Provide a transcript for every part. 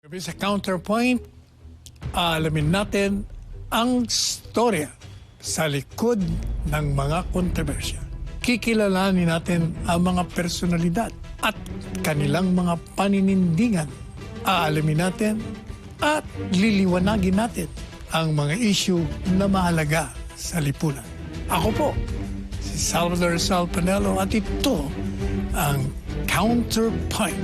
Gabi sa Counterpoint, alamin natin ang storya sa likod ng mga kontrobersya. Kikilalanin natin ang mga personalidad at kanilang mga paninindigan. Aalamin natin at liliwanagin natin ang mga issue na mahalaga sa lipunan. Ako po, si Salvador Panelo at ito ang Counterpoint.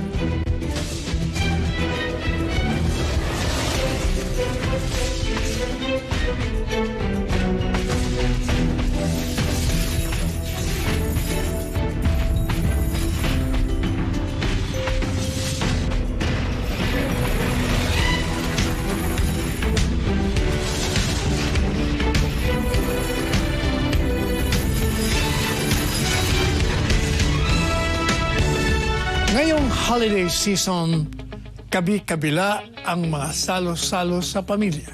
Ngayong holiday season, kabi-kabila ang mga salo-salo sa pamilya,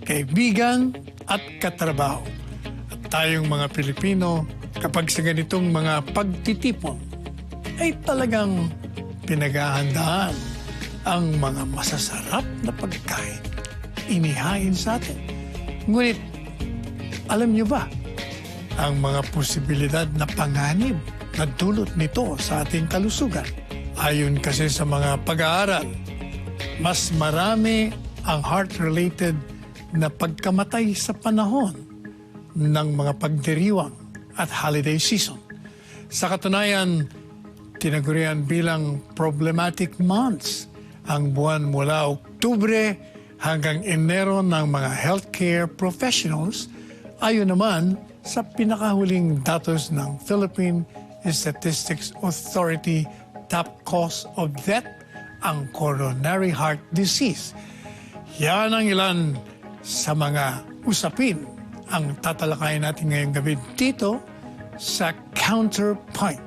kaibigan at katrabaho. At tayong mga Pilipino, kapag sa ganitong mga pagtitipon, ay talagang pinaghahandaan ang mga masasarap na pagkain inihain sa atin. Ngunit, alam niyo ba ang mga posibilidad na panganib na dulot nito sa ating kalusugan? Ayon kasi sa mga pag-aaral, mas marami ang heart-related na pagkamatay sa panahon ng mga pagdiriwang at holiday season. Sa katunayan, tinagurian bilang problematic months ang buwan mula Oktubre hanggang Enero ng mga healthcare professionals, ayon naman sa pinakahuling datos ng Philippine Statistics Authority. Top cause of death ang coronary heart disease. Yan ang ilan sa mga usapin ang tatalakayin natin ngayong gabi dito sa Counterpoint.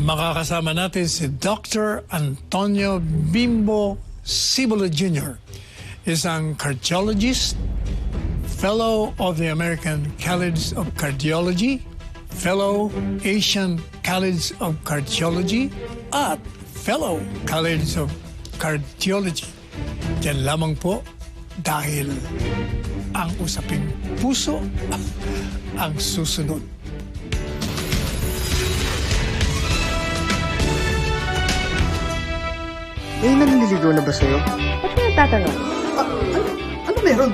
Makakasama natin si Dr. Antonio Bimbo Sibulo Jr. Isang cardiologist, fellow of the American College of Cardiology, fellow Asian College of Cardiology at fellow College of Cardiology. Diyan lamang po dahil ang usaping puso ang susunod. Eh, naliligaw na ba sa'yo? Ba't ka nagtatanong? Ano meron?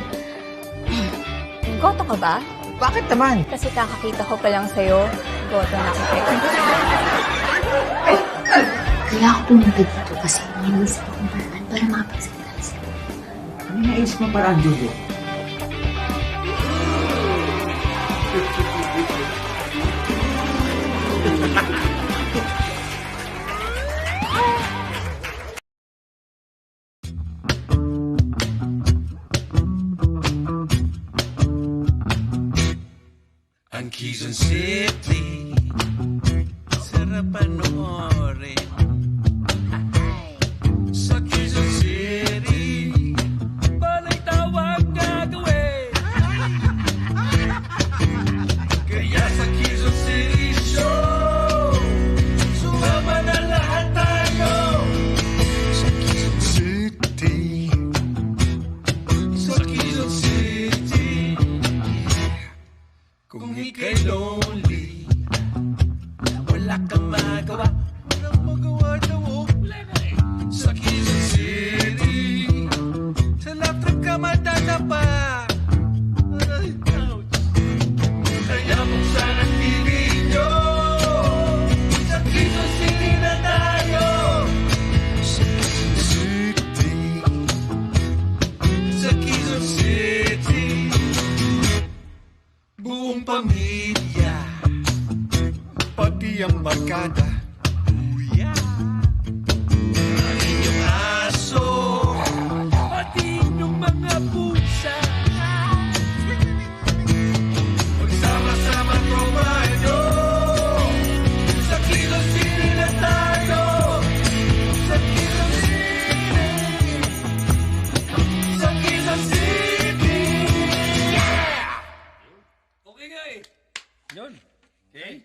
Goto ka ba? Bakit naman? Kasi kakakita ko pa lang sa'yo, goto na ako. Kaya ako pumunta dito kasi may naisip akong paraan para makapagsalita sa'yo. Ano naisip mo parang, Julie? Ang Quezon City, sarap panoorin. Sa Quezon City, balay tawag gagawin. Kaya sa Quezon City Show, sumama na lahat tayo. Sa Quezon City, sa Quezon City. Kung ika'y lonely, wala kang magawa. Walang magawa daw, wala na eh. Sa Quezon City, sa laptop ka matadapa. Ay, ouch. Kaya kung saan ang TV nyo, sa Quezon City na tayo. Sa Quezon City, sa Quezon City. Buong pamilya, pati ang barkada, kuya, ang inyong aso, pati inyong mga pusa. Magsama-sama tropa nyo, sa Quezon City na tayo. Sa Quezon City, sa Quezon City. Okay nga eh. Yun. Okay?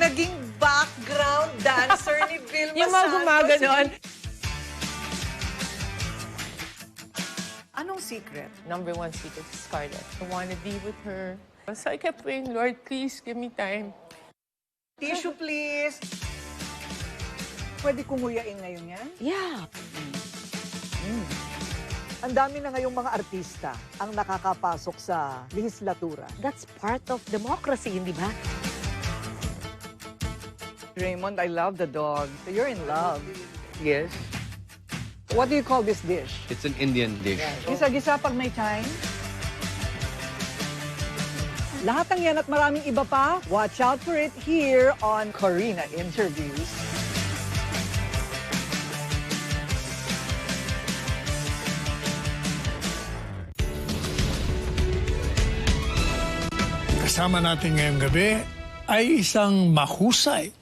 Naging background dancer ni Vilma Yung mga Santos. gumaganon. Anong secret? Number one secret is Scarlett. I want to be with her. So I kept praying, Lord, please give me time. Tissue, please. Pwede kumuyain ngayon yan? Yeah. Ang dami na ngayong mga artista ang nakakapasok sa lehislatura. That's part of democracy, hindi ba? Raymond, I love the dog. So you're in love. Yes. What do you call this dish? It's an Indian dish. Gisa-gisa pag may time. Lahat ng yan at maraming iba pa, watch out for it here on Corina Interviews. Kasama natin ngayong gabi ay isang mahusay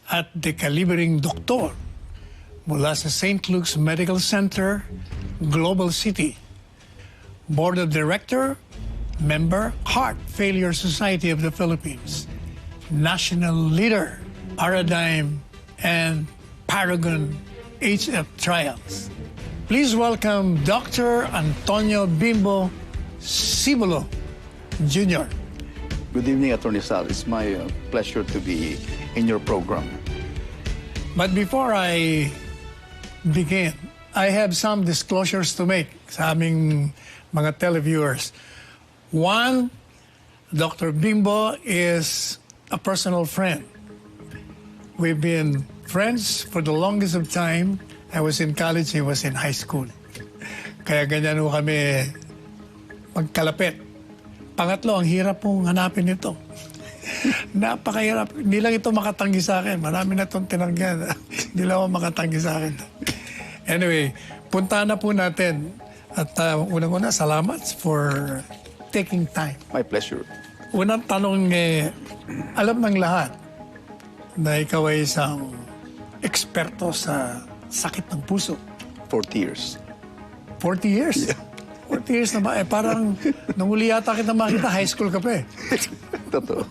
at dekalibering doktor mula sa St. Luke's Medical Center, Global City. Board of Director, Member, Heart Failure Society of the Philippines. National Leader, Paradigm, and Paragon HF Trials. Please welcome Dr. Antonio Bimbo Sibulo, Jr. Good evening, Attorney Sal. It's my pleasure to be in your program. But before I begin, I have some disclosures to make sa aming mga televiewers. One, Dr. Bimbo is a personal friend. We've been friends for the longest of time. I was in college, he was in high school. Kaya ganyan ho kami magkalapit. Pangatlo, ang hirap pong hanapin ito. Napakahirap. Hindi lang ito makatanggi sa akin. Marami na itong tinanggihan. Hindi lang ako makatanggi sa akin. Anyway, puntahan na po natin. At unang-una, salamat for taking time. My pleasure. Unang tanong, alam ng lahat na ikaw ay isang eksperto sa sakit ng puso. 40 years. 40 years? Yeah. 40 years na ba? Parang nung uli yata kita makita, high school ka pa eh. Totoo.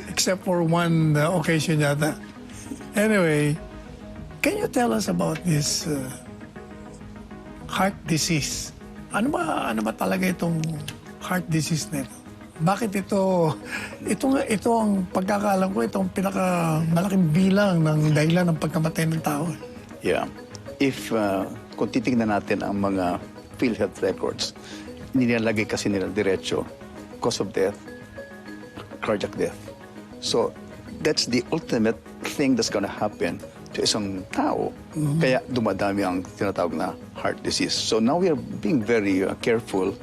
Except for one occasion yata. Anyway, can you tell us about this heart disease? Ano ba talaga itong heart disease na ito? Bakit ito ang pagkakaalam ko, itong pinakamalaking bilang ng dahilan ng pagkamatay ng tao. Yeah. Kung titignan natin ang mga PhilHealth records, nilalagay kasi nila diretso, cause of death, cardiac death. So, that's the ultimate thing that's gonna happen to isang tao. Kaya dumadami ang tinatawag na heart disease. So now we are being very careful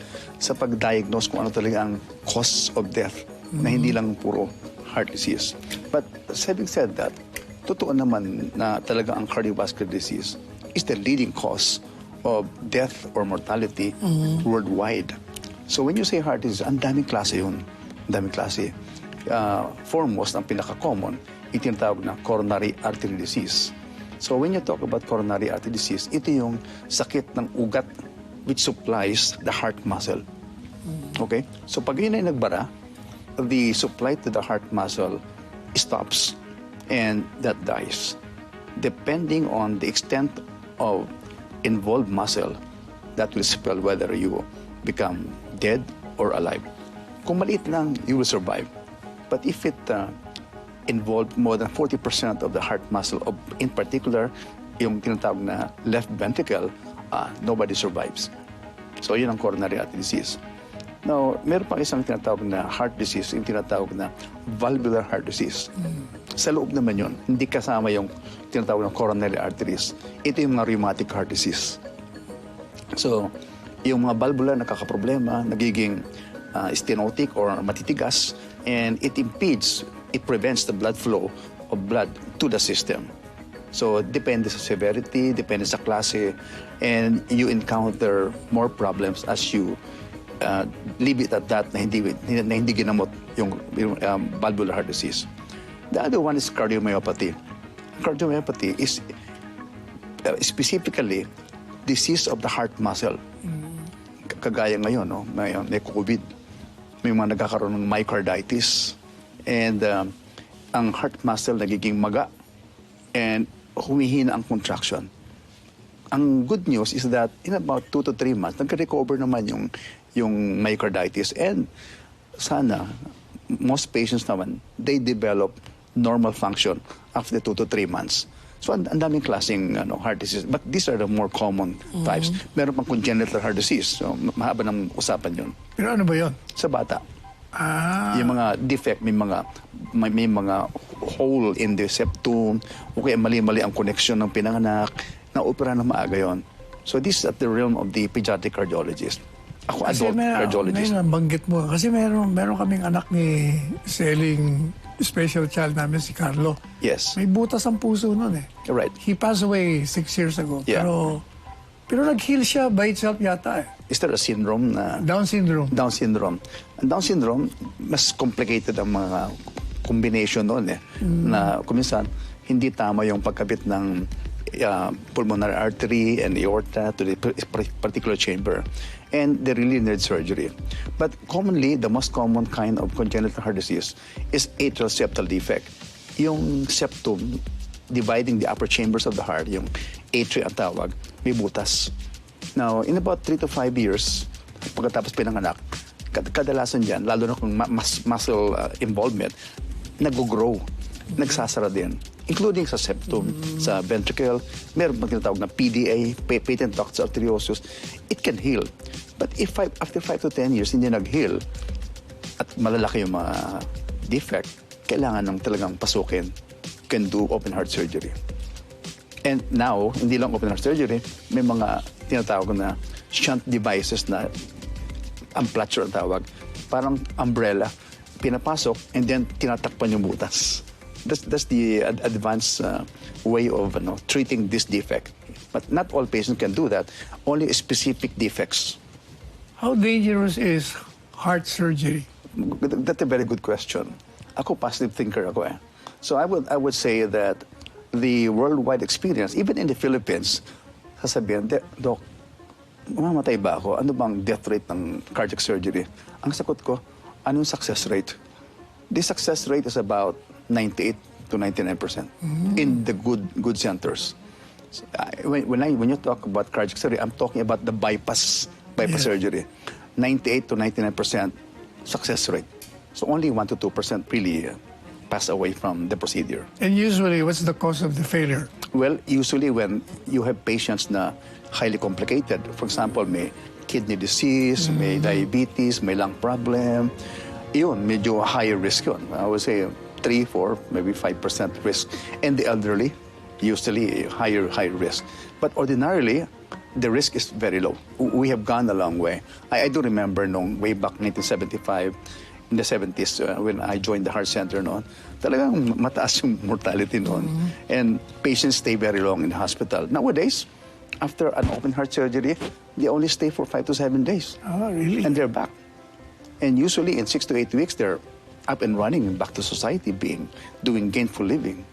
sa pag-diagnose kung ano talaga ang cause of death na hindi lang puro heart disease. But having said that, totoo naman na talaga ang cardiovascular disease is the leading cause of death or mortality worldwide. So when you say heart disease, ang daming klase yun. Ang daming klase. Foremost, ang pinaka-common, itinatawag na coronary artery disease. So when you talk about coronary artery disease, ito yung sakit ng ugat which supplies the heart muscle. Okay? So pag yun ay nagbara, the supply to the heart muscle stops and that dies. Depending on the extent of involved muscle, that will spell whether you become dead or alive. Kung maliit lang, you will survive. But if it involved more than 40% of the heart muscle, in particular, yung tinatawag na left ventricle, nobody survives. So yun ang coronary artery disease. Now, meron pang isang tinatawag na heart disease, yung tinatawag na valvular heart disease. Sa loob naman yun, hindi kasama yung tinatawag na coronary arteries. Ito yung mga rheumatic heart disease. So, yung mga valvular nakakaproblema, nagiging stenotic or matitigas, and it prevents the blood flow of blood to the system. So, depende sa severity, depende sa klase, and you encounter more problems as you leave it at that na hindi ginamot yung valvular heart disease. The other one is cardiomyopathy. Cardiomyopathy is specifically disease of the heart muscle. Kagaya ngayon, no? May COVID. may mga nagkakaroon ng myocarditis, and ang heart muscle nagiging maga, and humihina ang contraction. Ang good news is that in about 2 to 3 months, nagka-recover naman yung myocarditis, and sana, most patients naman, they develop normal function after 2 to 3 months. So, ang daming klaseng heart disease. But these are the more common types. Meron pang congenital heart disease. So, mahaba ng usapan yun. Pero ano ba yun? Sa bata. Yung mga defect, may mga hole in the septum, o kaya mali-mali ang connection ng pinanganak, na-opera na maaga yun. So, this is at the realm of the pediatric cardiologist. Ako, adult cardiologist. Ngayon, banggit mo. Kasi meron kaming anak ni Selling, special child namin, si Carlo. Yes. May butas ang puso nun eh. Right. He passed away 6 years ago. Yeah. Pero nag-heal siya by itself yata eh. Is there a syndrome na... Down syndrome. Down syndrome. Ang Down syndrome, mas complicated ang mga combination noon eh. Na kuminsan, hindi tama yung pagkabit ng pulmonary artery and aorta to the particular chamber. And they really need surgery. But commonly, the most common kind of congenital heart disease is atrial septal defect. Yung septum, dividing the upper chambers of the heart, yung atria ang tawag, may butas. Now, in about 3 to 5 years, pagkatapos pinanganak, kadalasan dyan, lalo na kung muscle involvement, nag-grow, nagsasara din. Including sa septum, sa ventricle, meron pang tinatawag na PDA, patent ductus arteriosus. It can heal. But if after 5 to 10 years hindi nag-heal at malalaki yung mga defect, kailangan ng talagang pasukin. Can do open heart surgery. And now, hindi lang open heart surgery, may mga tinatawag na shunt devices na amplatzer ang tawag. Parang umbrella, pinapasok and then tinatakpan yung butas. That's the advanced way of treating this defect. But not all patients can do that. Only specific defects. How dangerous is heart surgery? That's a very good question. Ako, positive thinker ako eh. So I would say that the worldwide experience, even in the Philippines, sasabihin, Doc, mamamatay ba ako? Ano bang death rate ng cardiac surgery? Ang sagot ko, anong success rate? The success rate is about 98 to 99% in the good centers. So, when you talk about cardiac surgery, I'm talking about the bypass surgery. 98 to 99% success rate. So only 1 to 2% really pass away from the procedure. And usually, what's the cause of the failure? Well, usually when you have patients na highly complicated, for example, may kidney disease, may diabetes, may lung problem, yun, medyo higher risk yun. I would say 3, 4, maybe 5% risk. And the elderly, usually higher risk. But ordinarily, the risk is very low. We have gone a long way. I do remember nung way back 1975, in the 70s, when I joined the heart center noon, talagang mataas yung mortality noon. And patients stay very long in the hospital. Nowadays, after an open heart surgery, they only stay for 5 to 7 days. Oh, really? And they're back. And usually in 6 to 8 weeks, they're up and running and back to society, doing gainful living.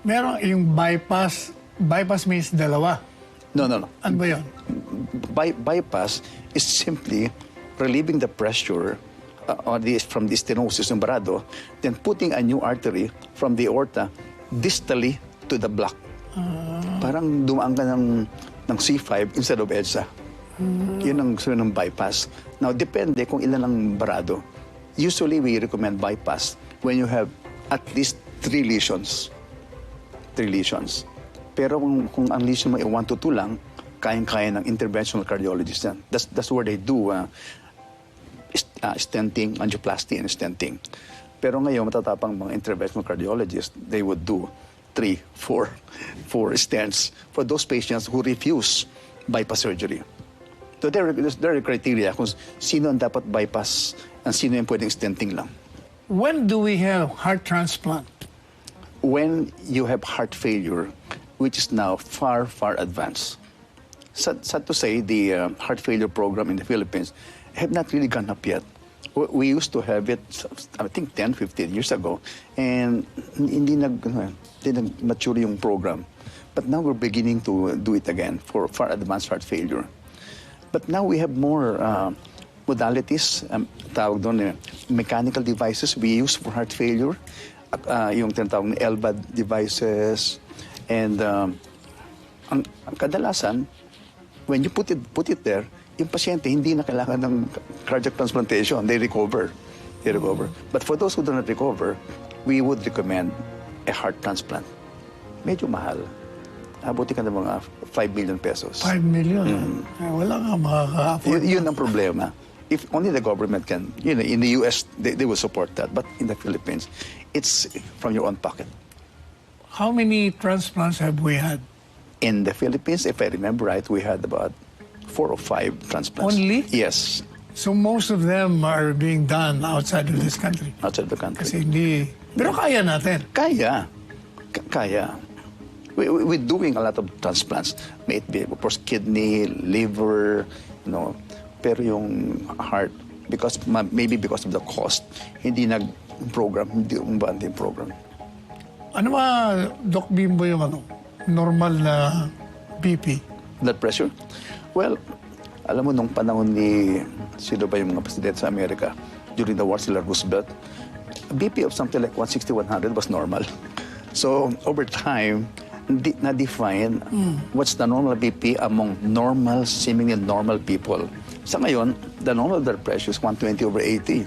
Meron yung bypass. Bypass means dalawa. No. Ano ba yun? Bypass is simply relieving the pressure from the stenosis ng barado, then putting a new artery from the aorta distally to the block. Parang dumaan ka ng C5 instead of EDSA. Yun ang sunod ng bypass. Now, depende kung ilan ang barado. Usually, we recommend bypass when you have at least 3 lesions. 3 lesions. Pero kung ang lesion mo ay 1 to 2 lang, kayang-kaya ng interventional cardiologist yan. That's where they do stenting, angioplasty and stenting. Pero ngayon, matatapang mga interventional cardiologists, they would do 3, 4 stents for those patients who refuse bypass surgery. So there are criteria kung sino ang dapat bypass and sino yung pwedeng stenting lang. When do we have heart transplant? When you have heart failure, which is now far, far advanced. Sad to say, the heart failure program in the Philippines have not really gone up yet. We used to have it, I think, 10, 15 years ago, and hindi nag-mature yung program. But now we're beginning to do it again for far advanced heart failure. But now we have more modalities, tawag doon, mechanical devices we use for heart failure, yung tinatawag na LVAD devices, and ang kadalasan, when you put it there, yung pasyente hindi na kailangan ng cardiac transplantation. They recover. But for those who do not recover, we would recommend a heart transplant. Medyo mahal. Abuti ka ng mga 5 million pesos. 5 million? Wala nga makaka-afford. Yun ang problema. If only the government can, in the US, they will support that. But in the Philippines, it's from your own pocket. How many transplants have we had? In the Philippines, if I remember right, we had about 4 or 5 transplants. Only? Yes, So most of them are being done outside of this country. outside the country. Kasi hindi... Pero kaya natin. Kaya. Kaya. We're doing a lot of transplants. May it be, of course, kidney, liver, Pero yung heart, maybe because of the cost, hindi nag-program, hindi umabante yung program. Ano ba, Doc Bimbo, yung normal na BP? Blood pressure? Well, alam mo, nung panahon ni, sino ba yung mga presidente sa Amerika, during the war, sila Roosevelt, BP of something like 160, 100 was normal. So, over time, na-define what's the normal BP among seemingly normal people. Sa ngayon, the normal blood pressure is 120/80.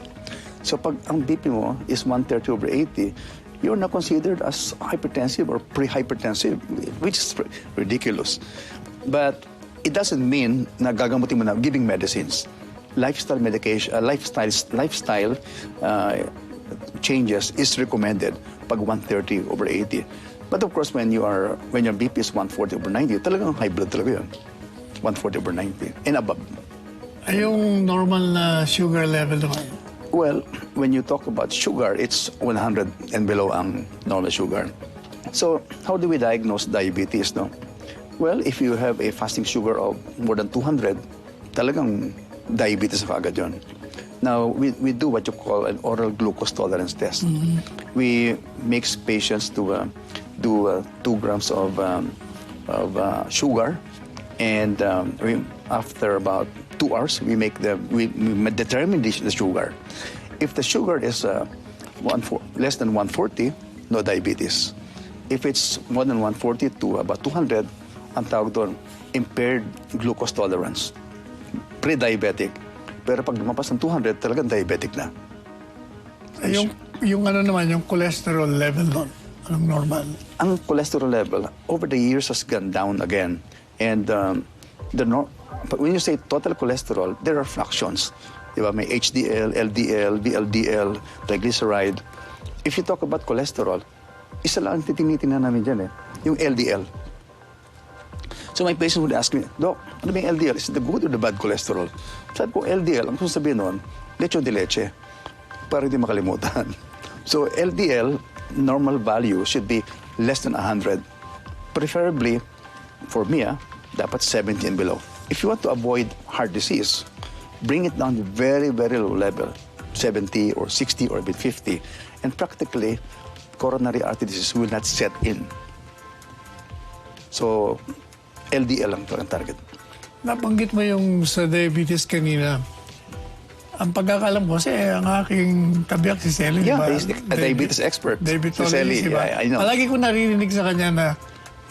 So, pag ang BP mo is 130/80, you're not considered as hypertensive or pre-hypertensive, which is ridiculous. But it doesn't mean na gagamutin mo na giving medicines. Lifestyle medication, lifestyle changes is recommended pag 130/80. But of course, when your BP is 140/90, talagang high blood talaga yun. 140/90 and above. Ay, yung normal na sugar level naman. Well, when you talk about sugar, it's 100 and below ang normal sugar. So, how do we diagnose diabetes, no? Well, if you have a fasting sugar of more than 200, talagang diabetes na kaagad yun. Now, we do what you call an oral glucose tolerance test. We make patients do 2 grams of sugar, and after about 2 hours, we determine the sugar. If the sugar is less than 140, no diabetes. If it's more than 140 to about 200, ang tawag doon, impaired glucose tolerance. Pre-diabetic. Pero pag lumapas ng 200, talagang diabetic na. Ay, yung yung cholesterol level nun, anong normal? Ang cholesterol level, over the years, has gone down again. And when you say total cholesterol, there are fractions. Diba? May HDL, LDL, VLDL, triglyceride. If you talk about cholesterol, isa lang ang titinitingnan namin dyan yung LDL. So my patient would ask me, Doc, ano ba yung LDL? Is it the good or the bad cholesterol? Sabi ko, LDL, ang sabihin nun, lechon de leche, para hindi makalimutan. So LDL, normal value, should be less than 100. Preferably, for me, dapat 70 and below. If you want to avoid heart disease, bring it down to very, very low level, 70 or 60 or even 50. And practically, coronary artery disease will not set in. So, LDL ang target. Nabanggit mo yung sa diabetes kanina. Ang pagkakalam ko kasi ang aking kabiyak si Sally. Yeah, diba? he's a diabetes expert. Diabetologist, diba? I know. Palagi ko naririnig sa kanya na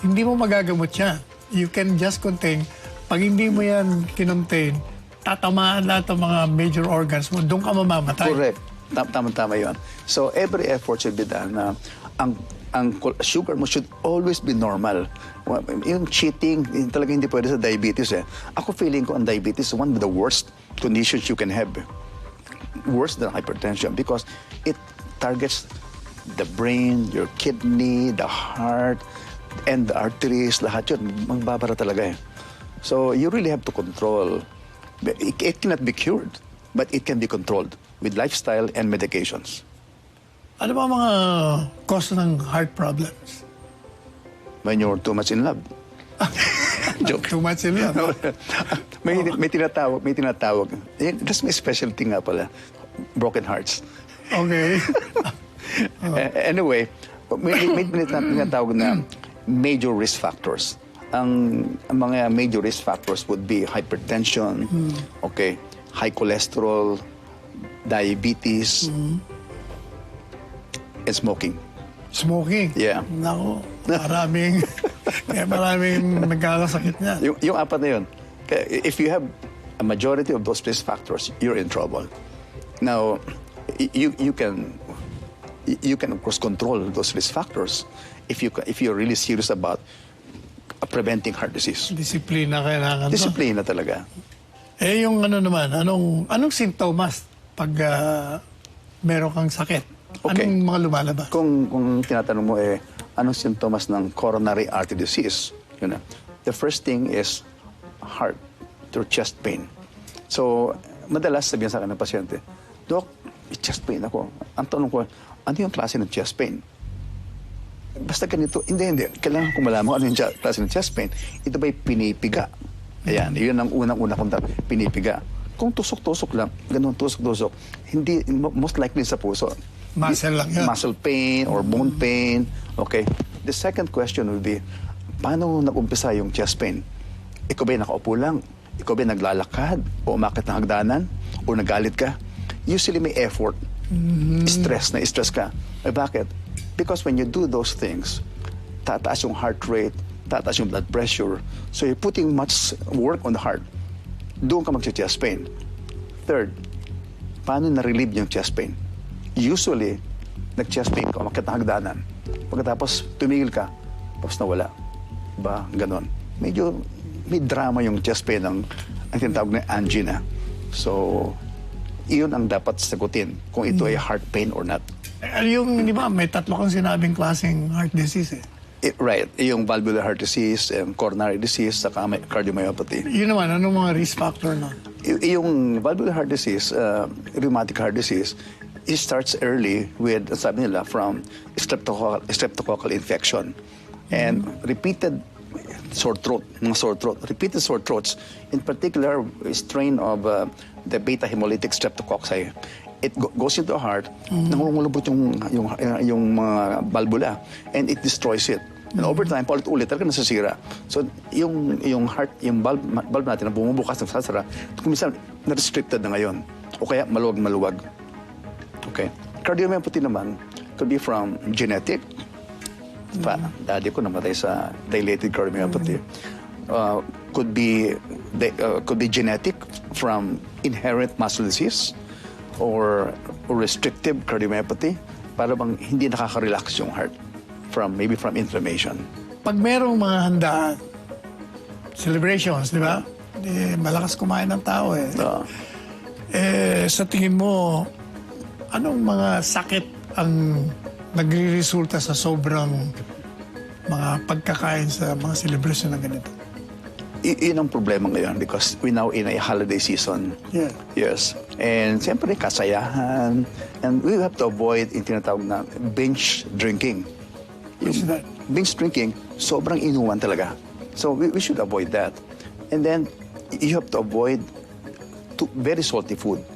hindi mo magagamot siya. You can just contain. Pag hindi mo yan kinontain, tatamaan lahat ng mga major organs mo, doon ka mamamatay. Correct. Tama yun. So, every effort should be done na ang sugar mo should always be normal. Yung cheating, talaga hindi pwede sa diabetes Ako feeling ko ang diabetes is one of the worst conditions you can have. Worse than hypertension because it targets the brain, your kidney, the heart, and the arteries, lahat yun. Magbabara talaga So you really have to control. It cannot be cured, but it can be controlled with lifestyle and medications. Ano ba mga cause ng heart problems? When you're too much in love. Joke. Too much in love. may tinatawag. That's my specialty nga pala. Broken hearts. Okay. Anyway, may tinatawag na major risk factors. Ang mga major risk factors would be hypertension, okay, high cholesterol, diabetes, and smoking. Smoking. Yeah. Naku, maraming nagkakasakit niya. Yung apat na yun, if you have a majority of those risk factors, you're in trouble. Now, you can of course control those risk factors if you're really serious about preventing heart disease. Disiplina kailangan. Disiplina talaga. Eh yung ano naman, anong sintomas pag meron kang sakit? Okay. Anong mga lumalabas? Kung tinatanong mo anong sintomas ng coronary artery disease, yun na. The first thing is heart or chest pain. So, madalas sabihin sa akin ng pasyente, Doc, chest pain ako. Ang tanong ko, ano yung klase ng chest pain? Basta ganito. Hindi. Kailangan ko malaman ano yung klase ng chest pain. Ito ba'y pinipiga? Ayan, yun ang unang-una kong pinipiga. Kung tusok-tusok lang, ganun tusok-tusok, hindi, most likely sa puso. Muscle lang yan. Muscle pain or bone pain. Okay. The second question would be, paano nag-umpisa yung chest pain? Ikaw ba'y nakaupo lang? Ikaw ba'y naglalakad? O umakit ng hagdanan? O nagalit ka? Usually may effort. Na-stress ka. Bakit? Because when you do those things, tataas yung heart rate, tataas yung blood pressure. So you're putting much work on the heart. Doon ka mag-chest pain. Third, paano na-relieve yung chest pain? Usually, nag-chest pain ka, umakit ng hagdanan. Pagkatapos, tumigil ka, tapos nawala. Ba, ganon. Medyo may drama yung chest pain ang tinatawag na angina. So, iyon ang dapat sagutin kung ito ay heart pain or not. Yung, di ba, may tatlo kang sinabing klaseng heart disease eh. Right. Yung valvular heart disease, coronary disease, saka cardiomyopathy. Yun naman, anong mga risk factor na? Yung valvular heart disease, rheumatic heart disease, it starts early with, sabi nila, from streptococcal infection. And repeated sore throat, repeated sore throats, in particular, a strain of the beta hemolytic streptococci. It goes into the heart, nangungulubot yung mga valvula, and it destroys it. And over time, paulit-ulit, talaga nasasira. So, yung heart, yung valve natin na bumubukas, nagsasara, kung minsan, na-restricted na ngayon. O kaya, maluwag-maluwag. Okay. Cardiomyopathy naman could be from genetic. Daddy ko namatay sa dilated cardiomyopathy. Could be genetic from inherent muscle disease or restrictive cardiomyopathy, para bang hindi nakaka-relax yung heart maybe from inflammation. Pag merong mga handaan, celebrations, di ba? Malakas kumain ng tao eh. Sa tingin mo, anong mga sakit ang nagre-resulta sa sobrang mga pagkakain sa mga celebration na ganito? Yun ang problema ngayon because we're now in a holiday season. Yeah. Yes. And siyempre, kasayahan. And we have to avoid yung tinatawag na binge drinking. What's that? Binge drinking, sobrang inuman talaga. So we should avoid that. And then, you have to avoid very salty food.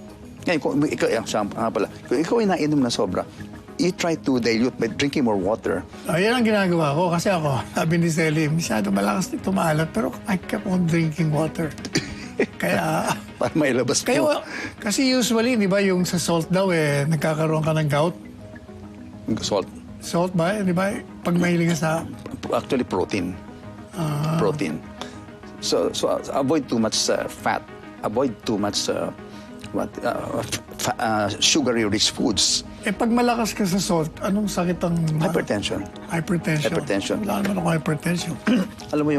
Ngayon, kung ikaw ay nainom na sobra, you try to dilute by drinking more water. Yan ang ginagawa ko kasi ako, sabi ni Selly, masyado malakas nito maalat, pero I kept on drinking water. Kaya... Para mailabas mo. Kasi usually, di ba, yung sa salt daw nagkakaroon ka ng gout? Salt? Salt ba? Di ba? Pag mahilig ka sa... Actually, protein. Protein. So avoid too much fat. Avoid too much sugary-rich foods. Pag malakas ka sa salt, anong sakit ang... Hypertension. Hypertension. Wala naman ako hypertension. Alam mo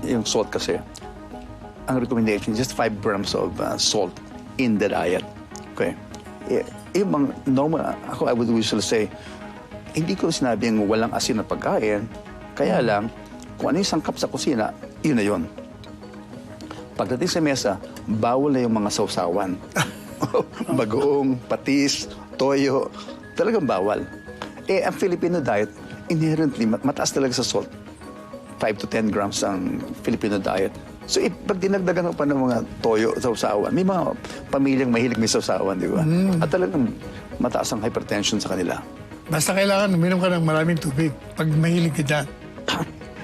yung salt kasi, ang recommendation is just 5 grams of salt in the diet. Okay? Yung mga normal, I would usually say, hindi ko sinabing walang asin na pagkain, kaya lang, kung ano yung sangkap sa kusina, yun na yun. Pagdating sa mesa, bawal na yung mga sausawan. Bagoong, patis, toyo, talagang bawal. Ang Filipino diet, inherently, mataas talaga sa salt. 5 to 10 grams ang Filipino diet. So, pag dinagdagan pa ng mga toyo, sausawan, may mga pamilyang mahilig may sausawan, di ba? At talagang mataas ang hypertension sa kanila. Basta kailangan uminom ka ng maraming tubig pag mahilig ka dyan.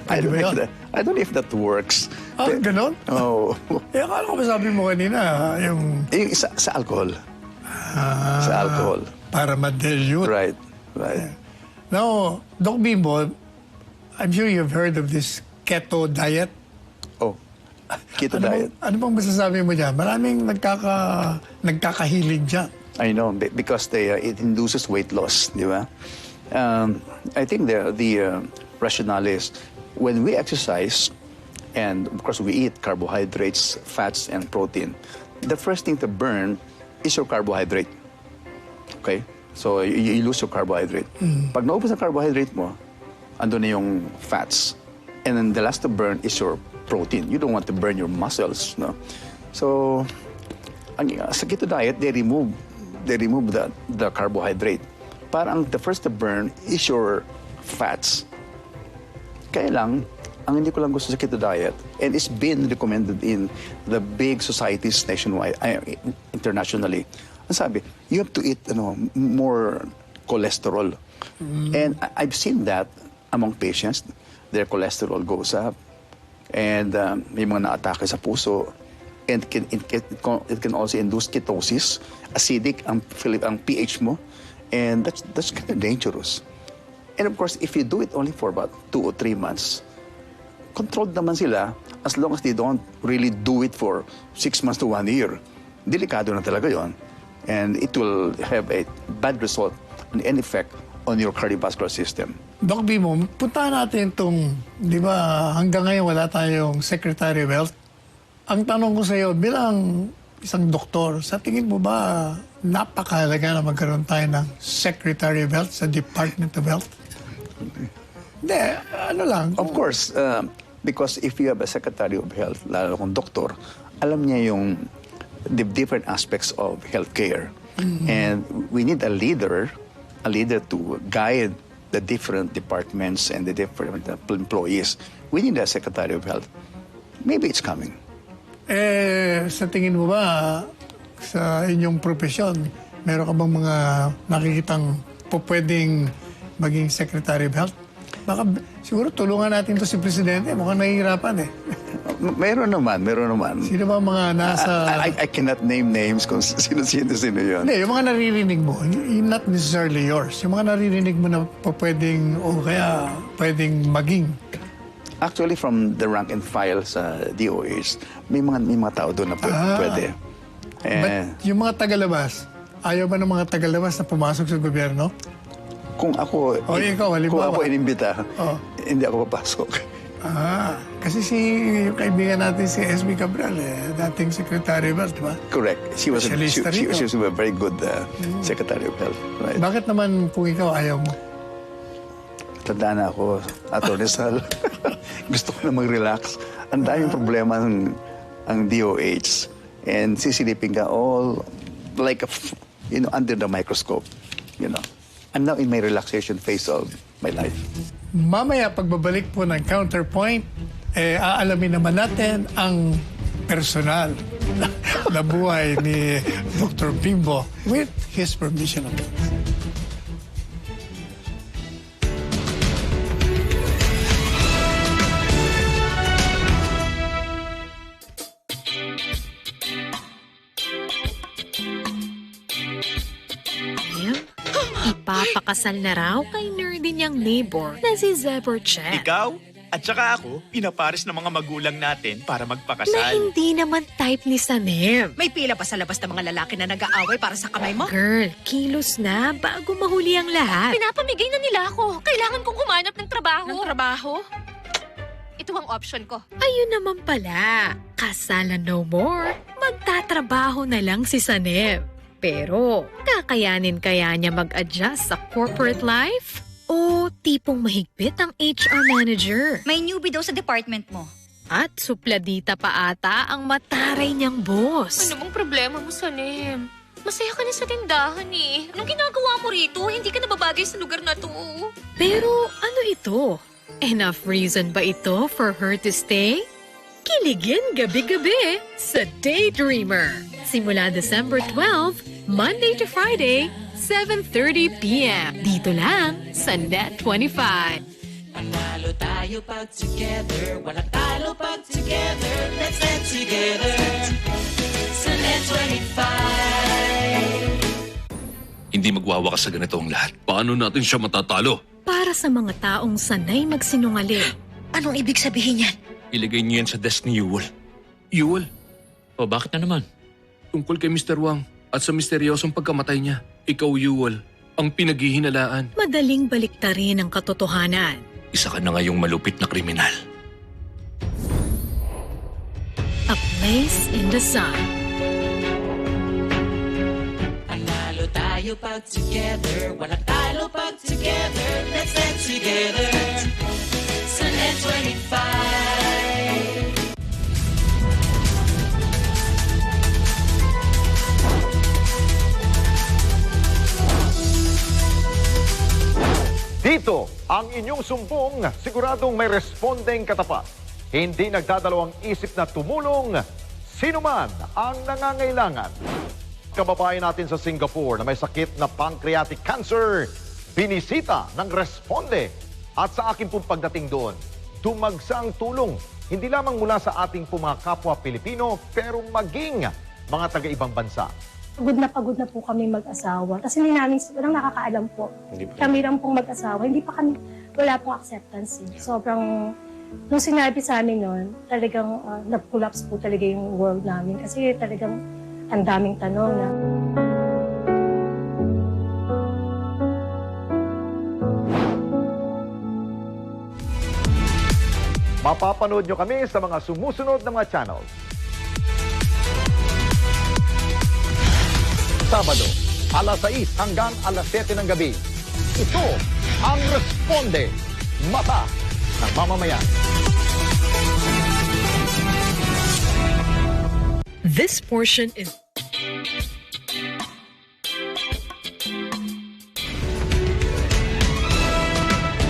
I Pwede don't ba know if yun? that, I don't know if that works. Ganon? Oh. Akala ko ba sabi mo kanina, yung Yung sa alcohol. Sa alcohol. para ma-dilute. Right. Right. Now, Doc Bimbo, I'm sure you've heard of this keto diet. Oh. Keto Ano diet. Ano bang masasabi mo dyan? Maraming nagkakahilig dyan. I know, because it induces weight loss, di ba? I think the rationale is when we exercise, and of course we eat carbohydrates, fats, and protein, the first thing to burn is your carbohydrate. Okay? So you lose your carbohydrate. Pag naubos ang carbohydrate mo, ando na yung fats. And then the last to burn is your protein. You don't want to burn your muscles, no? So, sa keto diet, they remove the carbohydrate. Parang the first to burn is your fats. Kaya lang, ang hindi ko lang gusto sa keto diet, and it's been recommended in the big societies nationwide, internationally. Ang sabi, you have to eat more cholesterol. And I've seen that among patients, their cholesterol goes up. And may mga na-atake sa puso. And it can also induce ketosis, acidic ang pH mo. And that's kind of dangerous. And of course, if you do it only for about 2 or 3 months, controlled naman sila as long as they don't really do it for 6 months to 1 year. Delikado na talaga yon. And it will have a bad result and an effect on your cardiovascular system. Doc Bimo, punta natin itong, di ba, hanggang ngayon wala tayong Secretary of Health. Ang tanong ko sa iyo, bilang isang doktor, sa tingin mo ba napakahalaga na magkaroon tayo ng Secretary of Health sa Department of Health? Hindi, ano lang. Of course, because if you have a Secretary of Health, lalo kung doktor, alam niya yung the different aspects of healthcare. And we need a leader to guide the different departments and the different employees. We need a Secretary of Health. Maybe it's coming. Sa tingin mo ba, sa inyong profesyon, meron ka bang mga nakikitang pwedeng maging Secretary of Health? Baka siguro tulungan natin to si Presidente. Mukhang nahihirapan eh. Meron naman. Sino ba mga nasa... I cannot name names kung sino yun. Hindi, yung mga naririnig mo, not necessarily yours. Yung mga naririnig mo na pwedeng, o kaya pwedeng maging. Actually, from the rank and file sa DOH, may mga tao doon na pwede. But yung mga tagalabas, ayaw ba ng mga tagalabas na pumasok sa gobyerno? Kung ako, ikaw, kung ako inimbita, hindi ako papasok. Kasi yung kaibigan natin si S.B. Cabral, dating Secretary of Health, di ba? Correct. She was a very good Secretary of Health. Right? Bakit naman kung ikaw ayaw mo? Tanda na ako, Atty. Sal. Gusto ko na mag-relax. Ang daming problema ang DOH. And sisilipin ka all like under the microscope. I'm now in my relaxation phase of my life. Mamaya pagbabalik po ng Counterpoint, aalamin naman natin ang personal na buhay ni Dr. Bimbo with his permission of course. Ipapakasal na raw kay nerdy niyang neighbor na si Zeborchet. Ikaw? At saka ako, pinapares ng mga magulang natin para Na magpakasal. hindi naman type ni Sanem. May pila pa sa labas ng mga lalaki na nag-aaway para sa kamay mo? Girl, kilos na bago mahuli ang lahat. Pinapamigay na nila ako. Kailangan kong humanap ng trabaho. Ng trabaho? Ito ang option ko. Ayun naman pala, kasalan no more, magtatrabaho na lang si Sanem. Pero, kakayanin kaya niya mag-adjust sa corporate life? O tipong mahigpit ang HR manager? May newbie daw sa department mo. At supladita pa ata ang mataray niyang boss. Ano bang problema mo, Sanem? Masaya ka na sa tindahan eh. Anong ginagawa mo rito? Hindi ka nababagay sa lugar na to. Pero ano ito? Enough reason ba ito for her to stay? Kiligin gabi-gabi sa Daydreamer. Simula December 12, Monday to Friday, 7:30 p.m. Dito lang sa Net 25. tayo pag together. Walang talo pag together. Let's stand together. Sa Net 25. Hindi magwawakas sa ganito ang lahat. Paano natin siya matatalo? Para sa mga taong sanay magsinungaling. Anong ibig sabihin yan? Ilagay niyo yan sa desk ni Yuwal. Yuwal? O bakit na naman? Tungkol kay Mr. Wang at sa misteryosong pagkamatay niya. Ikaw, Yuwal, ang pinaghihinalaan. Madaling baliktarin ang katotohanan. Isa ka na ngayong malupit na kriminal. A Place in the Sun. Panalo tayo pag together. Walang talo pag together. Let's stand together. Sa Net 25. Dito, ang inyong sumbong, siguradong may respondeng katapat. Hindi nagdadalawang isip na tumulong, sino man ang nangangailangan. Kababayan natin sa Singapore na may sakit na pancreatic cancer, binisita ng responde. At sa akin pong pagdating doon, tumagsang tulong, hindi lamang mula sa ating pong mga kapwa Pilipino, pero maging mga taga-ibang bansa. Pagod na po kami mag-asawa. Kasi hindi namin, walang nakakaalam po. Kami lang pong mag-asawa. Hindi pa kami, wala pong acceptance. Sobrang, nung sinabi sa amin nun, talagang nag-collapse po talaga yung world namin. Kasi talagang ang daming tanong na. Mapapanood nyo kami sa mga sumusunod na mga channels. Sabado, alas 6 hanggang alas 7 ng gabi. Ito ang Responde, Mata ng Mamamayan. This portion is...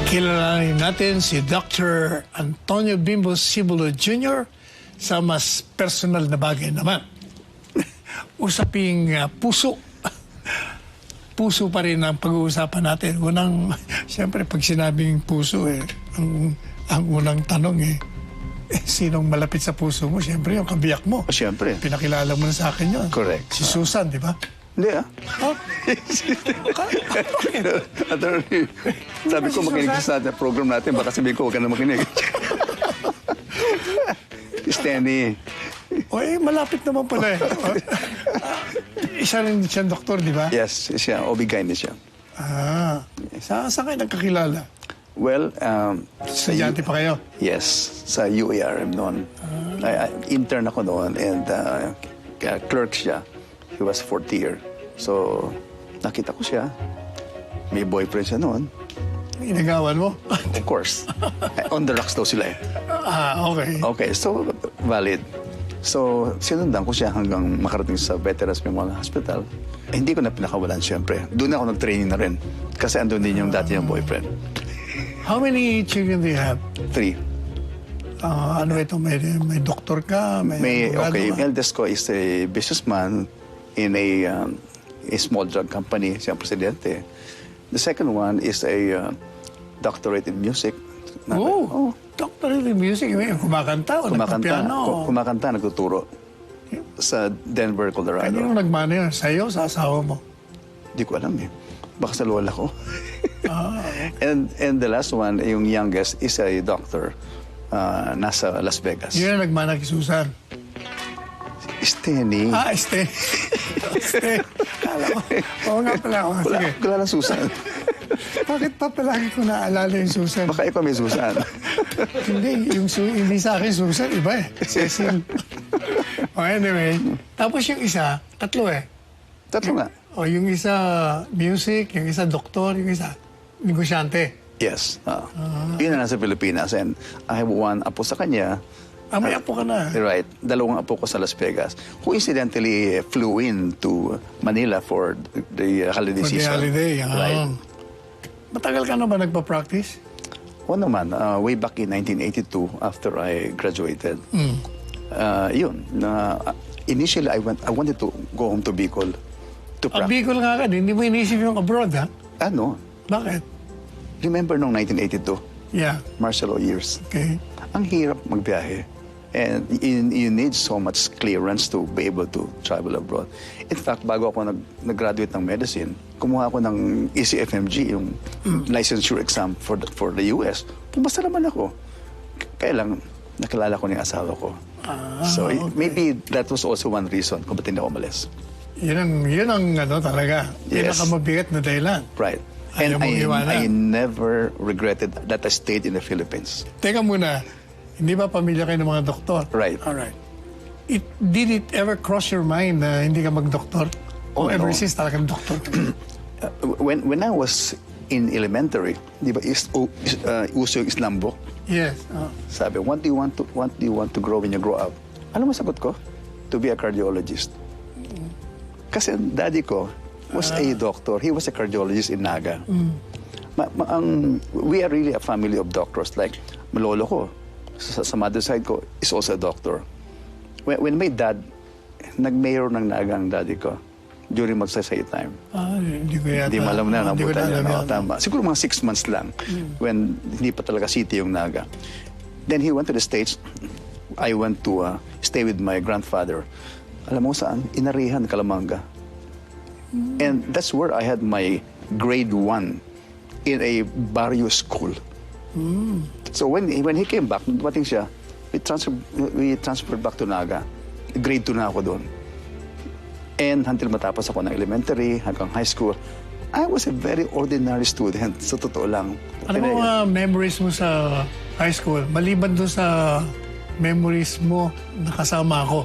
Kilalanin natin si Dr. Antonio Bimbo Sibulo Jr. sa mas personal na bagay naman. Usaping puso. Puso pa rin ang pag-uusapan natin. Unang, siyempre, pag sinabing puso, ang unang tanong sinong malapit sa puso mo? Siyempre, yung kabiyak mo. Siyempre. Pinakilala mo na sa akin yun. Correct. Si Susan, di ba? Hindi Sabi ko makinig sa program natin, baka sabihin ko huwag ka na makinig. Stanley. Malapit naman pala Isa rin siyang doktor, di ba? Yes, siya. OB-GYN siya. Saan kayo nagkakilala? Well, sa Yati pa kayo? Yes, sa UARM noon. Intern ako noon and clerk siya. He was 4th year. So, nakita ko siya. May boyfriend siya noon. Inagawan mo? Of course. On the rocks daw sila okay. Okay, so valid. So, sinundan ko siya hanggang makarating sa Veterans Memorial Hospital. Hindi ko na pinakawalan, siyempre. Doon ako nag-training na rin. Kasi andun din yung dati niyang boyfriend. How many children do you have? 3. Ano ito? May doktor ka? Okay, yung eldest ko is a businessman in a small drug company. Siya ang presidente. The second one is a doctorate in music. Doctorate in music? Kumakanta o nagpapiano? Kumakanta, nagtuturo. Sa Denver, Colorado. Ano yung nagmana yun? Sa'yo, sa asawa mo? Hindi ko alam Baka sa lola ko. And the last one, yung youngest, is a doctor. Nasa Las Vegas. Yun ang nagmana kay Susan. Steny. Steny. Kala ko. Oo nga pala. Sige. Wala lang Susan. Bakit pa palagi ko naalala yung Susan? Baka ikaw may Susan. Hindi sa akin Susan, iba Cecil. Anyway. Tapos yung isa, tatlo Tatlo nga. Yung isa music, yung isa doktor, yung isa negosyante. Yes. Yun na nasa Pilipinas. And I have one apo sa kanya. May apo ka na. Right. 2 apo ko sa Las Vegas, who incidentally flew in to Manila for the holiday season. For the holiday, Right. Matagal ka na ba nagpa-practice? Oo naman. Way back in 1982, after I graduated. Initially, I wanted to go home to Bicol to practice. Bicol nga ka, hindi mo inisip yung abroad, ha? Ano? Bakit? Remember nung 1982? Yeah. Martial law years. Okay. Ang hirap magbiyahe. And you need so much clearance to be able to travel abroad. In fact, bago ako nag-graduate ng medicine, kumuha ako ng ECFMG, yung licensure exam for the US. Pumasa naman ako. Kaya lang, nakilala ko ng asawa ko. So maybe that was also one reason kung ba't hindi ako umalis. Yun ang talaga. Yes. Pinakamabigat na dahilan. Right. Ayaw And mong iwanan. I never regretted that I stayed in the Philippines. Teka muna, hindi ba pamilya kayo ng mga doktor? Right. Alright. Did it ever cross your mind na hindi ka mag-doktor? Oh, ever no. since talagang doktor ka? When I was in elementary, di ba, uso yung Islam book? Yes. Sabi, what do you want to grow when you grow up? Alam mo sagot ko? To be a cardiologist. Kasi ang daddy ko was a doctor. He was a cardiologist in Naga. We are really a family of doctors. Like, malolo ko, sa mother side ko, is also a doctor. When my dad, nag-mayor ng Naga ang daddy ko, during magsaysay time. Hindi ko yata. Hindi mo alam na, nabutan niya. alam Tama. Siguro mga 6 months lang, when hindi pa talaga city yung Naga. Then he went to the States. I went to stay with my grandfather. Alam mo saan? Inarihan, Calamanga. And that's where I had my grade 1 in a barrio school. So when he came back, dumating siya, we transferred back to Naga. Grade 2 na ako doon. And until matapos ako ng elementary, hanggang high school, I was a very ordinary student, sa totoo lang. Ano mo mga memories mo sa high school? Maliban doon sa memories mo, nakasama ako.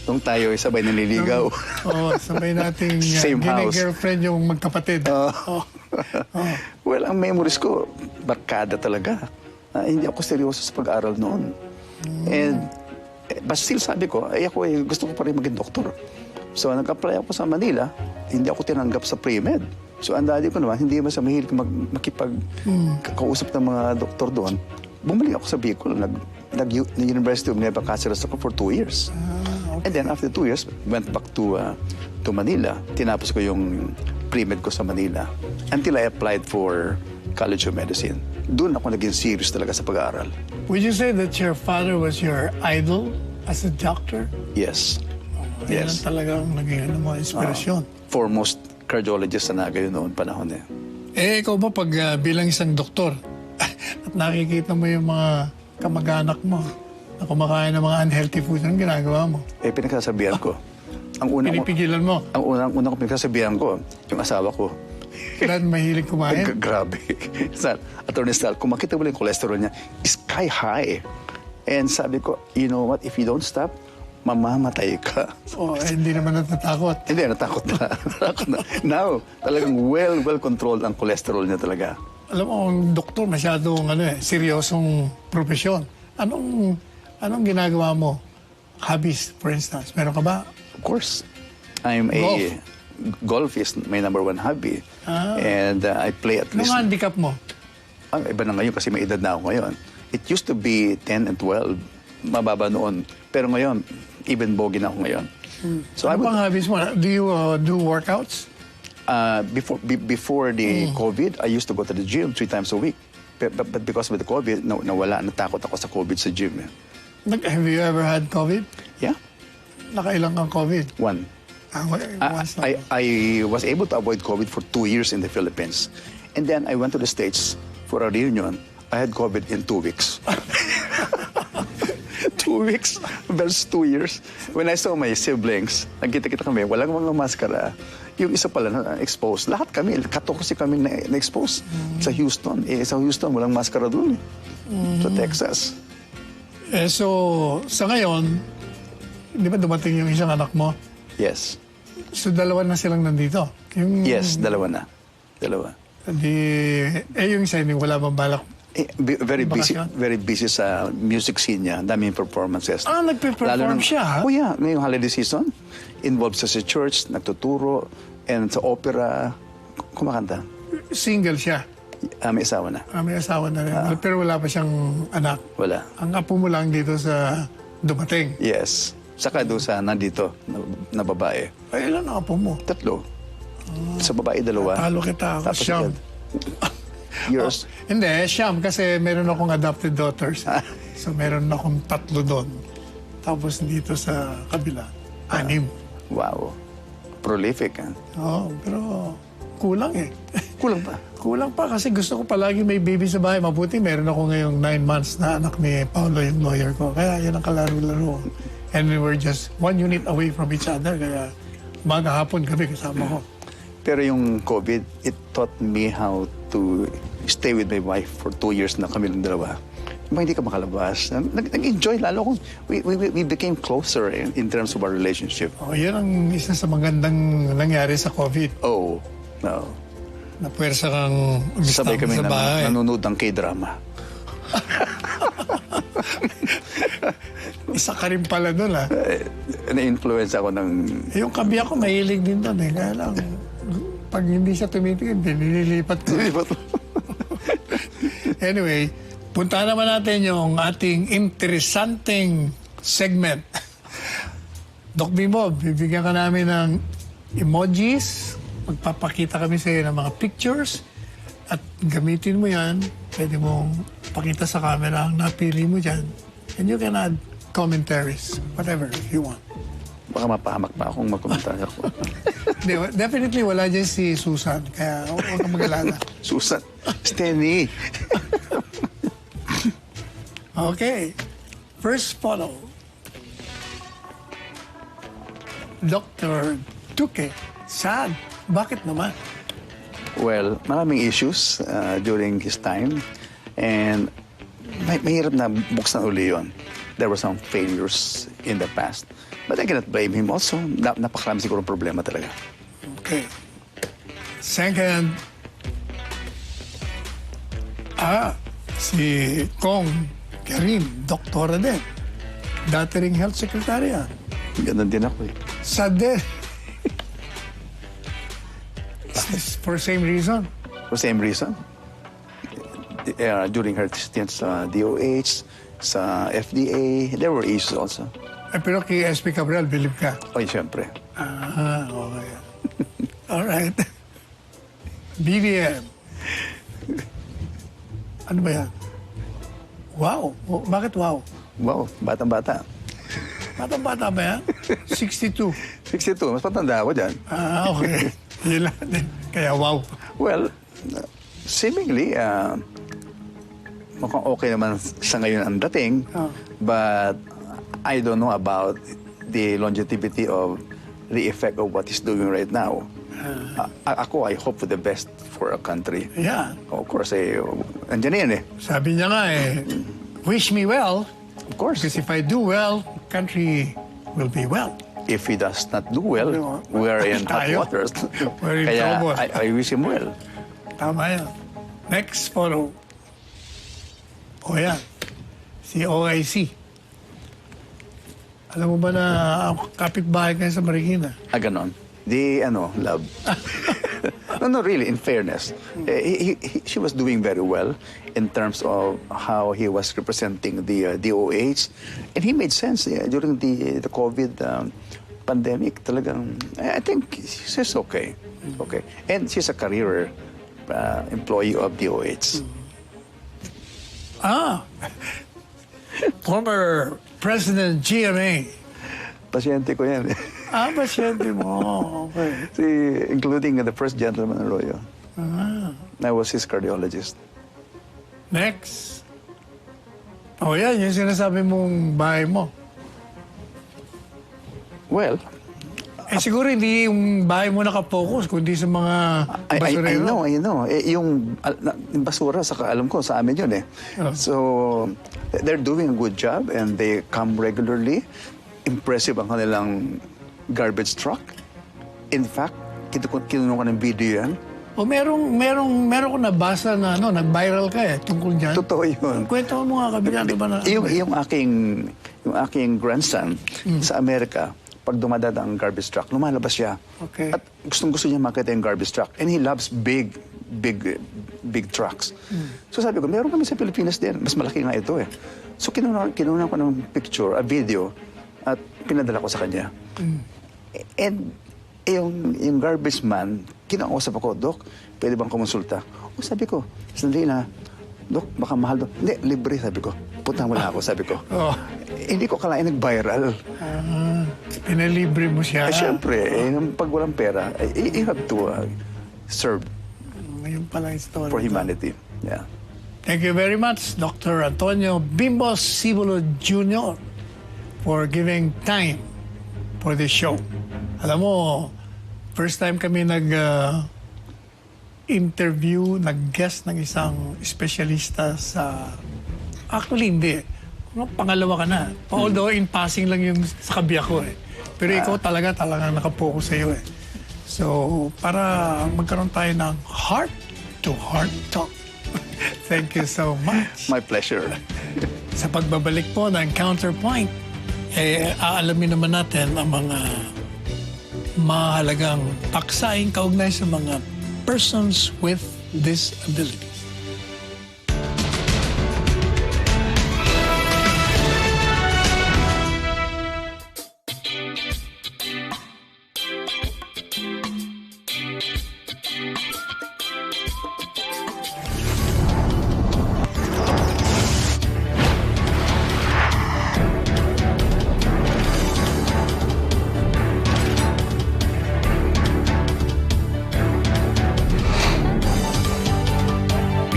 Nung tayo sabay naliligaw. Sabay nating Same house. girlfriend yung magkapatid. Well, ang memories ko, barkada talaga. Hindi ako seryoso sa pag-aaral noon. But still sabi ko, gusto ko pa rin maging doktor. So nag-apply ako sa Manila, hindi ako tinanggap sa pre-med. So ang daddy ko naman, hindi naman sa mahilig makipag-kausap ng mga doktor doon. Bumalik ako sa Bicol, nag-University of Nueva Cáceres ako for 2 years. And then after 2 years, went back to Manila. Tinapos ko yung pre-med ko sa Manila until I applied for College of Medicine. Doon ako naging serious talaga sa pag-aaral. Would you say that your father was your idol as a doctor? Yes. Yan talagang naging inspirasyon. Foremost cardiologist na Naga yun noon panahon eh. Ikaw ba pag bilang isang doktor at nakikita mo yung mga kamag-anak mo na kumakain ng mga unhealthy food, anong ginagawa mo? Pinagsasabihan ko. Pinipigilan mo? Ang unang pinagsasabihan ko, yung asawa ko. Kailan mahilig kumain? Grabe. Attorney Sal, kung makita mo lang yung cholesterol niya, sky high. And sabi ko, you know what, if you don't stop, mamamatay ka. Hindi naman natatakot. Hindi, natakot na. Now, talagang well-controlled ang cholesterol niya talaga. Alam mo, ang doktor masyadong seryosong profesyon. Anong ginagawa mo? Hobbies, for instance. Meron ka ba? Of course. Golf is my number 1 hobby. And I play at least... Anong handicap mo? Iba na ngayon kasi may edad na ako ngayon. It used to be 10 and 12. Mababa noon. Pero ngayon, even bogey na ako ngayon. So ano pang hobbies mo? Do you do workouts? Before the COVID, I used to go to the gym 3 times a week. But because of the COVID, nawala. Natakot ako sa COVID sa gym. Have you ever had COVID? Yeah. Nakailang kang COVID? 1. I was able to avoid COVID for 2 years in the Philippines. And then I went to the States for a reunion. I had COVID in 2 weeks. 2 weeks versus 2 years. When I saw my siblings, nagkita-kita kami, walang mga maskara. Yung isa pala na-expose. Lahat kami, 14 kami na-expose sa Houston. Sa Houston, walang maskara doon. Sa Texas. So, sa ngayon, di ba dumating yung isang anak mo? Yes. So, dalawa na silang nandito? Yes, dalawa na. Yung isa, wala bang balak? Very busy sa music scene niya. Daming performances. Nagpe-perform siya, ha? Oh yeah, ngayong holiday season. Involved sa church, nagtuturo, and sa opera, kumakanta. Single siya? May asawa na. May asawa na rin. Pero wala pa siyang anak? Wala. Ang apo mo lang dito sa dumating? Yes. Saka doon sa nandito na babae. Ay, ilan ang apo mo? 3. Sa babae 2. Talo kita. Tapos Siyam. Yours? Hindi, siyam kasi meron akong adopted daughters. So meron akong 3 doon. Tapos dito sa kabila, 6. Wow. Prolific, ha? Oo, pero kulang eh. Kulang pa? Kulang pa kasi gusto ko palagi may baby sa bahay. Mabuti meron ako ngayong 9 months na anak ni Paolo, yung lawyer ko. Kaya yun ang kalaro-laro. And we were just 1 unit away from each other. Kaya umaga hapon kami kasama ko. Pero yung COVID, it taught me how to stay with my wife for 2 years na kami ng dalawa. Hindi ka makalabas. Nag-enjoy lalo kung we became closer in terms of our relationship. Oh, yun ang isa sa magandang nangyari sa COVID. Oh, no. Napuwersa kang Sabay kami sa bahay. nanonood ng K-drama. Isa ka rin pala doon, ha? Na-influence ako ng... Yung kabi ako, mahilig din doon, eh. Kaya lang, pag hindi siya tumitingin, nililipat ko. Anyway, punta naman natin yung ating interesanteng segment. Doc Bimbo, bibigyan ka namin ng emojis. Magpapakita kami sa iyo ng mga pictures. At gamitin mo yan. Pwede mong pakita sa camera ang napili mo dyan. And you can add commentaries, whatever you want. Baka mapahamak pa akong magkomentaryo ako. Definitely wala dyan si Susan, kaya huwag kang mag-alala. Susan? Steny! Okay. First photo. Dr. Duque. Sad. Bakit naman? Well, maraming issues during his time. And mahirap na buksan uli yun. There were some failures in the past. But I cannot blame him also. Napakarami siguro problema talaga. Okay. Second, si Kong Karim, doktora din. Dati ring health secretary yan. Ganun din ako eh. Sad din. For same reason? For same reason. During her stint sa DOH, sa FDA, there were issues also. Pero kay SP Cabral, believe ka? Ay, siyempre. Okay. Alright. BBM. Ano ba yan? Wow. Bakit wow? Wow, batang-bata. Batang-bata ba yan? 62. 62, mas patanda ako dyan. Okay. Yun lang din. Kaya wow. Well, seemingly, mukhang okay naman sa ngayon ang dating. But I don't know about the longevity of the effect of what he's doing right now. Ako, I hope for the best for our country. Yeah. Of course, andyan yan eh. Sabi niya nga wish me well. Of course. Because if I do well, country will be well. If he does not do well, we are in hot waters. We're in Kaya trouble. I wish him well. Tama yan. Next photo. O yan. Si OIC. Alam mo ba na kapitbahay kayo sa Marikina? Ganon. Love. No, really, in fairness. She was doing very well in terms of how he was representing the DOH. And he made sense during the COVID pandemic. Talagang, I think she's okay. Okay. And she's a career employee of DOH. Former President GMA. Pasyente ko yan. Pasyente mo. Okay. Including the first gentleman Arroyo. I was his cardiologist. Next. Yan yung sinasabi mong bahay mo. Well, siguro hindi yung bahay mo nakapokus, kundi sa mga basurero. I know. Yung basura, alam ko, sa amin yun eh. So, they're doing a good job and they come regularly. Impressive ang kanilang garbage truck. In fact, kinuha ko ng video yan. Meron ko nabasa na nag-viral ka tungkol dyan. Totoo yun. Kwento mo nga kabila ba na? Yung aking grandson sa Amerika, pag dumadada ang garbage truck, lumalabas siya. Okay. At gustong-gusto niya makita yung garbage truck. And he loves big trucks. So sabi ko, meron kami sa Pilipinas din. Mas malaki nga ito eh. So kinuha ko ng picture, a video, at pinadala ko sa kanya. And yung garbage man kinakausap ako, Dok, pwede bang kumonsulta? O sabi ko, sandali na, Dok, baka mahal doon. Hindi, libre, sabi ko. Puntahan mo lang ako, sabi ko. Hindi ko kalain nag-viral. Pinalibre mo siya. Siyempre, pag walang pera, you have to serve Ngayon pala yung story. for humanity. Yeah. Thank you very much, Dr. Antonio Bimbo Sibulo Jr. for giving time for this show. Alam mo, first time kami interview, nag-guest ng isang espesyalista sa... Actually, hindi. Pangalawa ka na. Although, in passing lang yung sa kabiyak ko eh. Pero ikaw talaga nakapokus sa iyo eh. So, para magkaroon tayo ng heart-to-heart talk. Thank you so much. My pleasure. Sa pagbabalik po ng Counterpoint, aalamin naman natin ang mga mahalagang paksaing kaugnay sa mga persons with disabilities.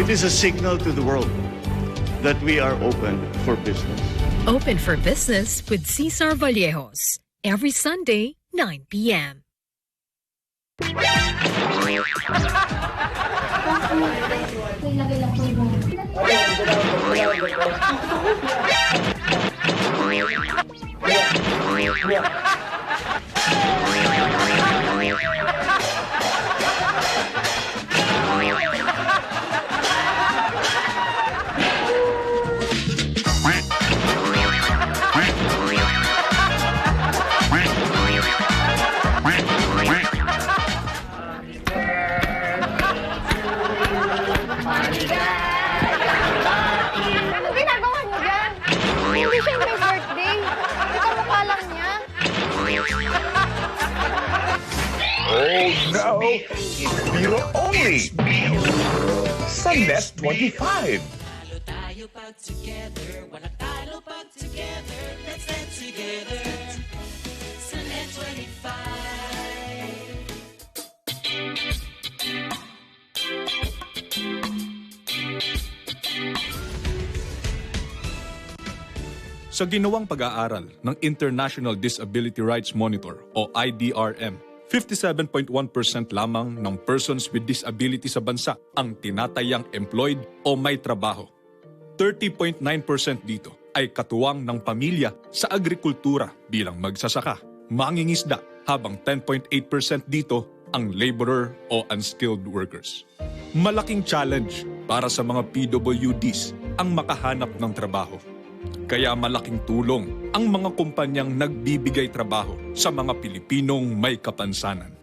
It is a signal to the world that we are open for business. Open for Business with Cesar Vallejos. Every Sunday, 9 p.m. Ano ginagawa niyo dyan? Hindi siya may birthday. Ikaw mukha lang niya. Oh no! You're only Sunday 25. Tayo pag together, wala talo pag together, let's dance together. Sunday 25. Sa ginawang pag-aaral ng International Disability Rights Monitor o IDRM, 57.1% lamang ng persons with disability sa bansa ang tinatayang employed o may trabaho. 30.9% dito ay katuwang ng pamilya sa agrikultura bilang magsasaka, mangingisda, habang 10.8% dito ang laborer o unskilled workers. Malaking challenge para sa mga PWDs ang makahanap ng trabaho. Kaya malaking tulong ang mga kumpanyang nagbibigay trabaho sa mga Pilipinong may kapansanan.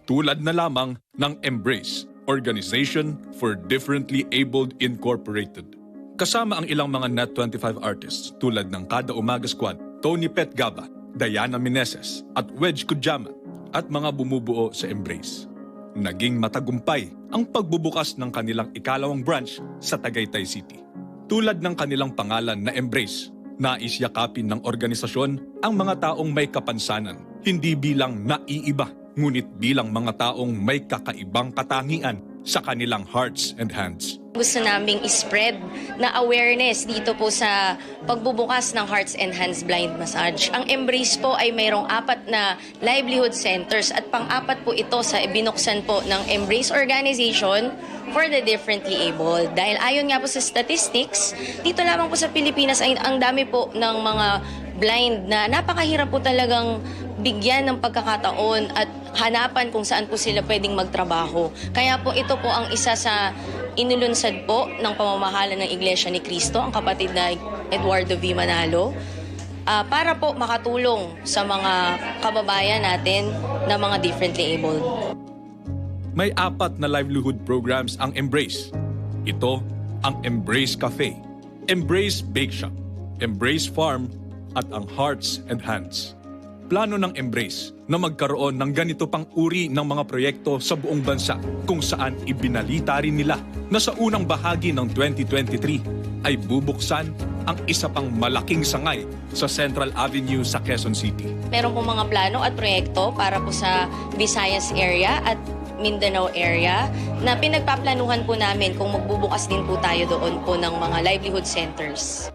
Tulad na lamang ng Embrace, Organization for Differently Abled Incorporated. Kasama ang ilang mga Net25 artists tulad ng Kada Umaga Squad, Tony Pet Gaba, Diana Meneses at Wedge Kudjama at mga bumubuo sa Embrace. Naging matagumpay ang pagbubukas ng kanilang ikalawang branch sa Tagaytay City. Tulad ng kanilang pangalan na Embrace, nais yakapin ng organisasyon ang mga taong may kapansanan, hindi bilang naiiba, ngunit bilang mga taong may kakaibang katangian sa kanilang hearts and hands. Gusto naming spread na awareness dito po sa pagbubukas ng Hearts and Hands Blind Massage. Ang Embrace po ay mayroong 4 na livelihood centers at pang-4 po ito sa binuksan po ng Embrace Organization for the Differently Abled. Dahil ayon nga po sa statistics, dito lamang po sa Pilipinas ay ang dami po ng mga blind na napakahirap po talagang bigyan ng pagkakataon at hanapan kung saan po sila pwedeng magtrabaho. Kaya po ito po ang isa sa inulunsad po ng pamamahala ng Iglesia ni Cristo, ang kapatid na Eduardo V. Manalo, para po makatulong sa mga kababayan natin na mga differently abled. May 4 na livelihood programs ang Embrace. Ito ang Embrace Cafe, Embrace Bake Shop, Embrace Farm, at ang Hearts and Hands. Plano ng Embrace na magkaroon ng ganito pang uri ng mga proyekto sa buong bansa kung saan ibinalita rin nila na sa unang bahagi ng 2023 ay bubuksan ang isa pang malaking sangay sa Central Avenue sa Quezon City. Meron po mga plano at proyekto para po sa Visayas area at Mindanao area na pinagpaplanuhan po namin kung magbubukas din po tayo doon po ng mga livelihood centers.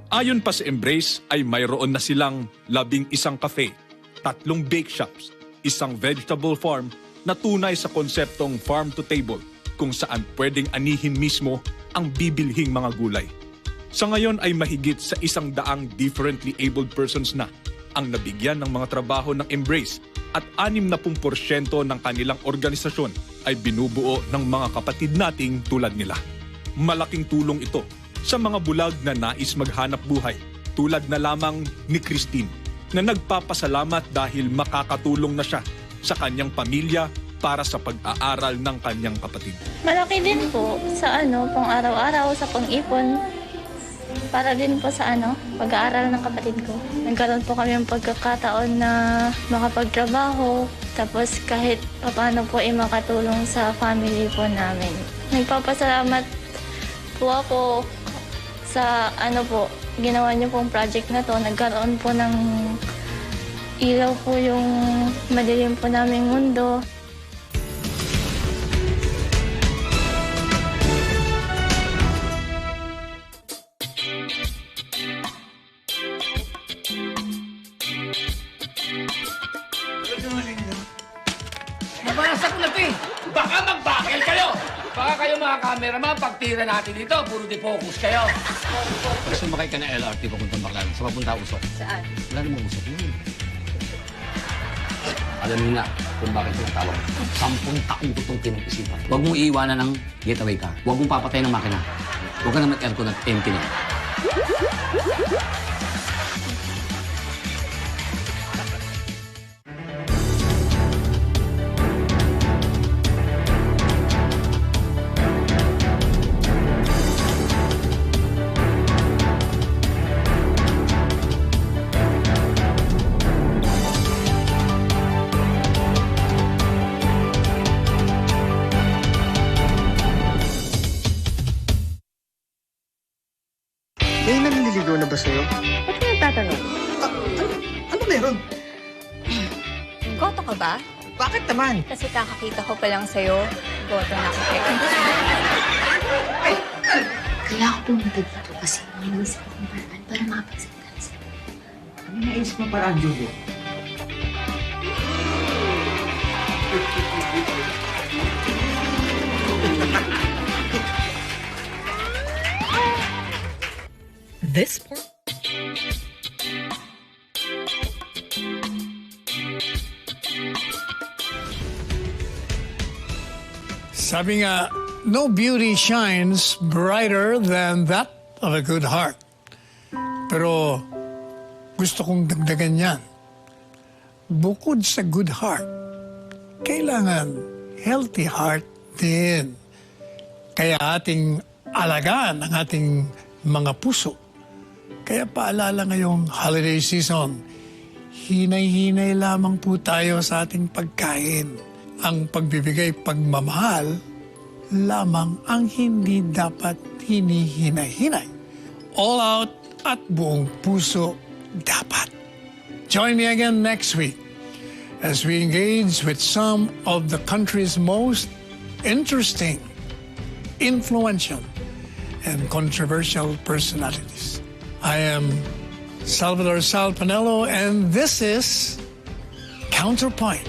Ayon pa sa Embrace ay mayroon na silang 11 cafe, 3 bake shops, 1 vegetable farm na tunay sa konseptong farm to table kung saan pwedeng anihin mismo ang bibilhing mga gulay. Sa ngayon ay mahigit sa 100 differently abled persons na ang nabigyan ng mga trabaho ng Embrace at 60% ng kanilang organisasyon ay binubuo ng mga kapatid nating tulad nila. Malaking tulong ito sa mga bulag na nais maghanap buhay tulad na lamang ni Christine na nagpapasalamat dahil makakatulong na siya sa kanyang pamilya para sa pag-aaral ng kanyang kapatid. Malaki din po sa pang araw-araw, sa pang-ipon, para din po sa pag-aaral ng kapatid ko. Nagkaroon po kami ng pagkakataon na makapagtrabaho, tapos kahit paano po makatulong sa family po namin. Nagpapasalamat po ako sa ginawa niyo pong project na to. Nagkaroon po ng ilaw po yung madilim po naming mundo. Nabasa ko na ito eh. Baka mag-bakel kayo. Baka kayo mga cameraman, pagtira natin dito, puro defocus kayo. Pag sumakay ka na LRT papuntang Baclaran, sa papunta Usok. Saan? Wala namang Usok yun. Alam niyo na kung bakit tinatawag. 10 taong ko itong pinag-isipan. Huwag mong iiwanan ng getaway car. Huwag mong papatayin ng makina. Huwag ka na mag-aircon at empty na. Eh, naliligaw na ba sa'yo? Ba't ka nagtatanong? Ano meron? Goto ka ba? Bakit naman? Kasi kakakita ko pa lang sa'yo, goto na ako. Kaya ako pumunta dito kasi iniisip akong paraan para makapagsalita sila. Ano naisip mo parang, Julia? This part. Sabi nga, no beauty shines brighter than that of a good heart. Pero gusto kong dagdagan yan. Bukod sa good heart, kailangan healthy heart din. Kaya ating alagaan ang ating mga puso. Kaya paalala ngayong holiday season, hinay-hinay lamang po tayo sa ating pagkain. Ang pagbibigay pagmamahal lamang ang hindi dapat hinihinay-hinay. All out at buong puso dapat. Join me again next week as we engage with some of the country's most interesting, influential, and controversial personalities. I am Salvador Sal Panelo, and this is Counterpoint.